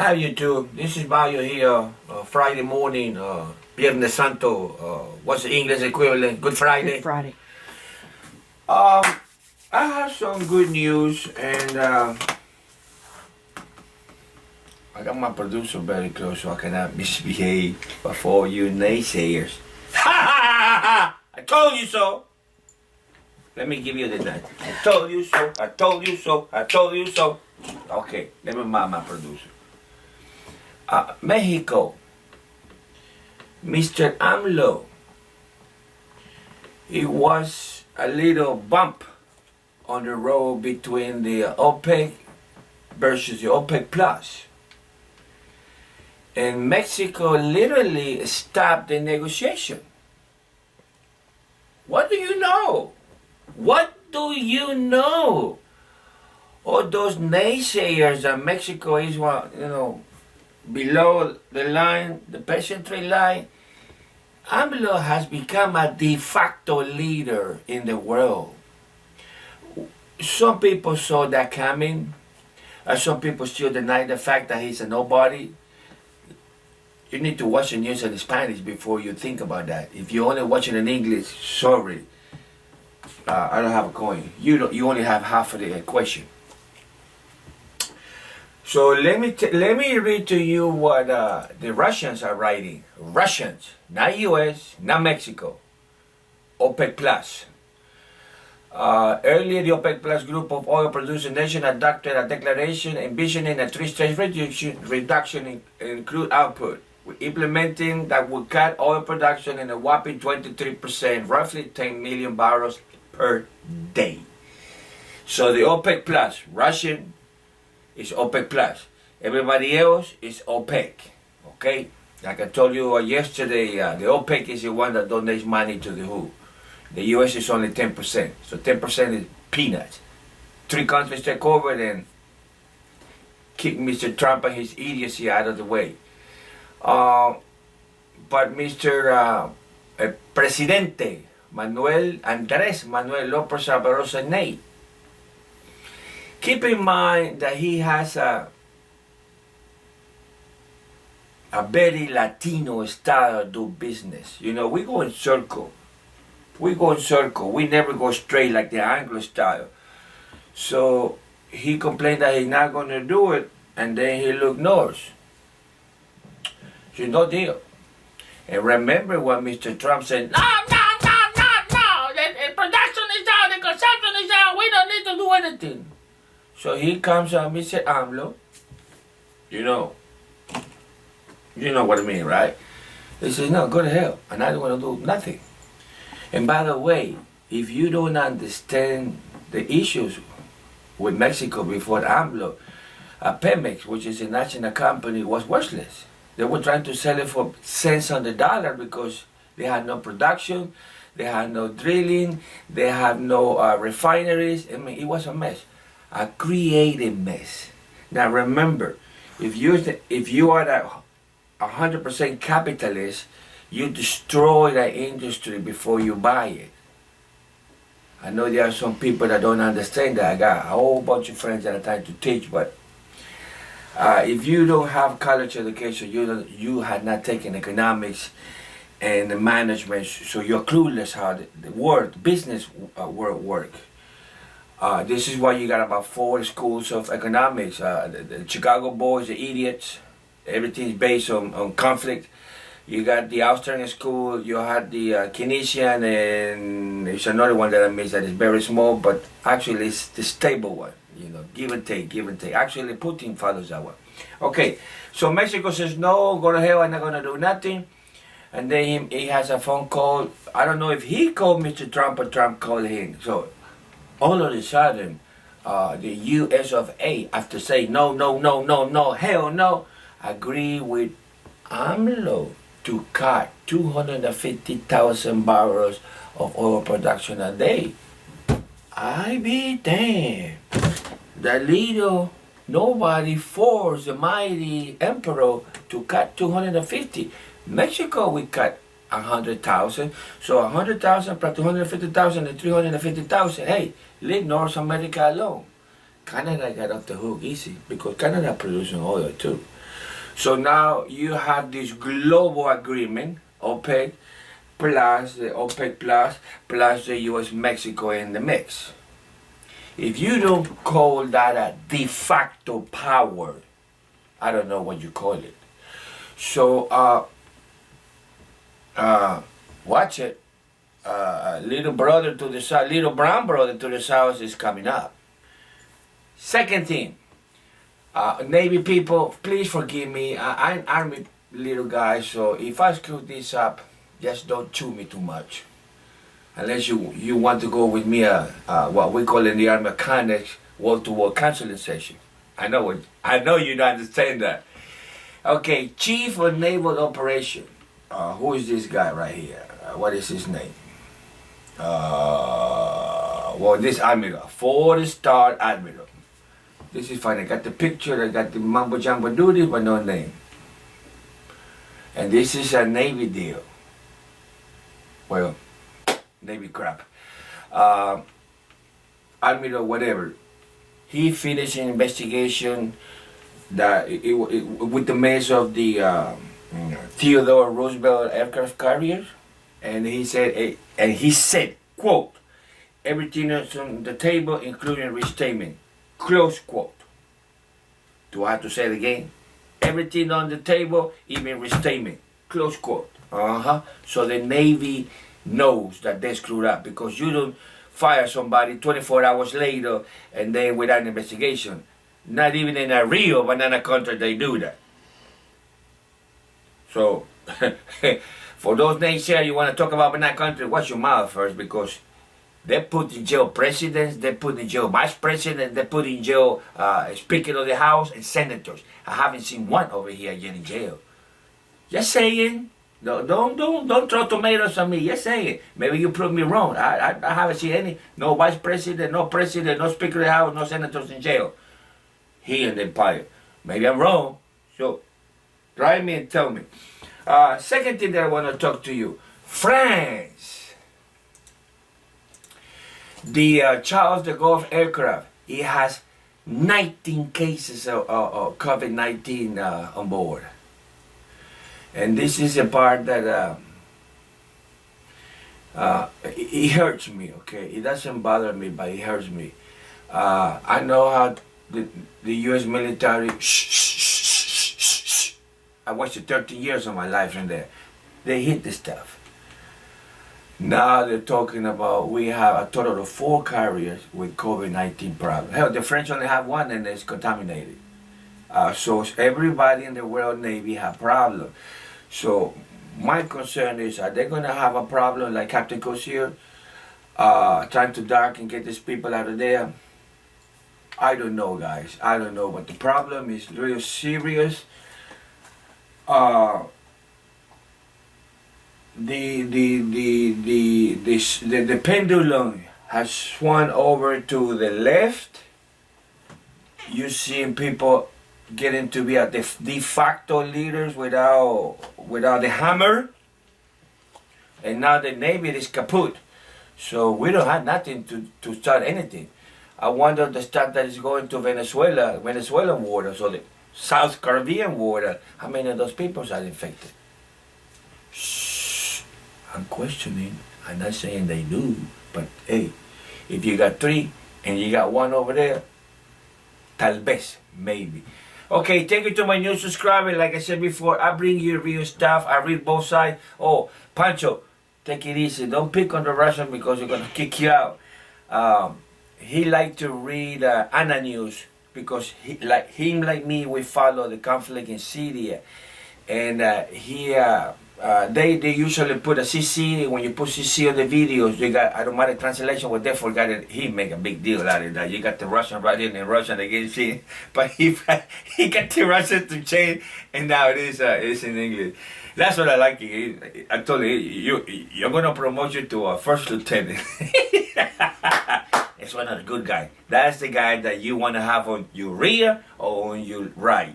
Hi YouTube, this is Bayu here, Friday morning, Viernes Santo, what's the English equivalent? Good Friday. Good Friday. I have some good news, and I got my producer very close so I cannot misbehave before you naysayers. I told you so. Let me give you the night. I told you so, I told you so, I told you so. Okay, let me mind my producer. Mexico, Mr. AMLO, it was a little bump on the road between the OPEC versus the OPEC Plus. And Mexico literally stopped the negotiation. What do you know? What do you know? All those naysayers that Mexico is, below the line, the peasantry line, AMLO has become a de facto leader in the world. Some people saw that coming. Some people still deny the fact that he's a nobody. You need to watch the news in Spanish before you think about that. If you're only watching in English, sorry, I don't have a coin. You only have half of the equation. So let me read to you what the Russians are writing. Russians, not U.S., not Mexico. OPEC Plus. Earlier, the OPEC Plus group of oil-producing nations adopted a declaration envisioning a three-stage reduction in crude output, implementing that would cut oil production in a whopping 23%, roughly 10 million barrels per day. So the OPEC Plus, Russian, is OPEC Plus. Everybody else is OPEC. Okay? Like I told you yesterday, the OPEC is the one that donates money to the WHO. The US is only 10%. So 10% is peanuts. 3 countries take over and kick Mr. Trump and his idiocy out of the way. But Mr. Presidente Andrés Manuel López Obrador, Nyet, keep in mind that he has a very Latino style to do business. You know, we go in circle. We go in circle. We never go straight like the Anglo style. So he complained that he's not going to do it, and then he looked north. So no deal. And remember what Mr. Trump said, no, the production is down, the consumption is down, we don't need to do anything. So here comes Mr. AMLO, you know what I mean, right? He says, no, go to hell, and I don't want to do nothing. And by the way, if you don't understand the issues with Mexico before AMLO, Pemex, which is a national company, was worthless. They were trying to sell it for cents on the dollar because they had no production, they had no drilling, they had no refineries. I mean, it was a mess. A creative mess. Now remember, if you are a 100% capitalist, you destroy that industry before you buy it. I know there are some people that don't understand that. I got a whole bunch of friends that are trying to teach, but if you don't have college education, you had not taken economics and management, so you're clueless how the business world work. This is why you got about 4 schools of economics. The Chicago boys, the idiots. Everything's based on conflict. You got the Austrian school, you had the Keynesian, and there's another one that I missed that is very small, but actually it's the stable one. You know, give and take, give and take. Actually, Putin follows that one. Okay, so Mexico says, no, go to hell, I'm not going to do nothing. And then he has a phone call. I don't know if he called Mr. Trump or Trump called him. So all of a sudden, the US of A, after saying no, hell no, agree with AMLO to cut 250,000 barrels of oil production a day. I be damned. The little nobody forced the mighty emperor to cut 250. Mexico, we cut 100,000. So 100,000 plus 250,000 and 350,000. Hey, leave North America alone. Canada got off the hook easy because Canada producing oil too. So now you have this global agreement, OPEC plus the OPEC plus the U.S. Mexico in the mix. If you don't call that a de facto power, I don't know what you call it. So watch it. Little brother to the south, little brown brother to the south is coming up. Second thing, Navy people, please forgive me. I'm Army little guy, so if I screw this up, just don't chew me too much. Unless you want to go with me what we call in the Army mechanics wall-to-wall counseling session. I know you don't understand that. Okay, Chief of Naval Operation. Who is this guy right here? What is his name? Well, this Admiral, 4-star Admiral. This is fine. I got the picture, I got the mumbo jumbo duty, but no name. And this is a Navy deal. Well, Navy crap. Admiral whatever. He finished an investigation that with the mess of the Theodore Roosevelt aircraft carriers, and he said, quote, everything is on the table, including restatement, close quote. Do I have to say it again? Everything on the table, even restatement, close quote. So the Navy knows that they screwed up, because you don't fire somebody 24 hours later and then without an investigation. Not even in a real banana country they do that. So, for those naysayers, you want to talk about banana country, watch your mouth first, because they put in jail presidents, they put in jail vice presidents, they put in jail Speaker of the House and senators. I haven't seen one over here yet in jail. Just saying. Don't throw tomatoes on me. Just saying. Maybe you prove me wrong. I haven't seen any. No vice president, no president, no Speaker of the House, no senators in jail. Here in the empire. Maybe I'm wrong. So, try me and tell me. Second thing that I want to talk to you. France. The Charles de Gaulle aircraft. It has 19 cases of COVID-19 on board. And this is a part that it hurts me, okay? It doesn't bother me, but it hurts me. I know how the U.S. military, I watched 13 years of my life in there. They hit this stuff. Now they're talking about we have a total of 4 carriers with COVID-19 problems. Hell, the French only have 1 and it's contaminated. So everybody in the World Navy have problems. So my concern is, are they going to have a problem like Captain Cosier, trying to dock and get these people out of there? I don't know, guys. I don't know, but the problem is real serious. The pendulum has swung over to the left. You're seeing people getting to be a de facto leaders without the hammer, and now the Navy is kaput. So we don't have nothing to start anything. I wonder the stuff that is going to Venezuelan water, so the South Caribbean water, how many of those people are infected? Shh, I'm questioning. I'm not saying they do, but hey, if you got 3 and you got 1 over there, tal vez, maybe. Okay, thank you to my new subscriber. Like I said before, I bring you real stuff. I read both sides. Oh, Pancho, take it easy. Don't pick on the Russian because they're going to kick you out. He liked to read Anna News because like me, we follow the conflict in Syria. And they usually put a CC. When you put CC on the videos, you got automatic translation. What they forgot it, he make a big deal out of that. You got the Russian right in Russian against him, but he got the Russian to change, and now it's in English. That's what I like. I told you, you're gonna promote you to a first lieutenant. It's one of the good guys. That's the guy that you want to have on your rear or on your right.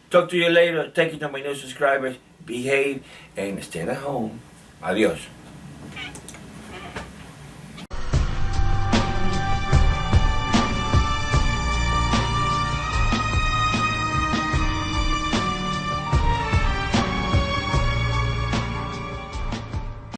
Talk to you later. Thank you to my new subscribers. Behave and stay at home. Adios.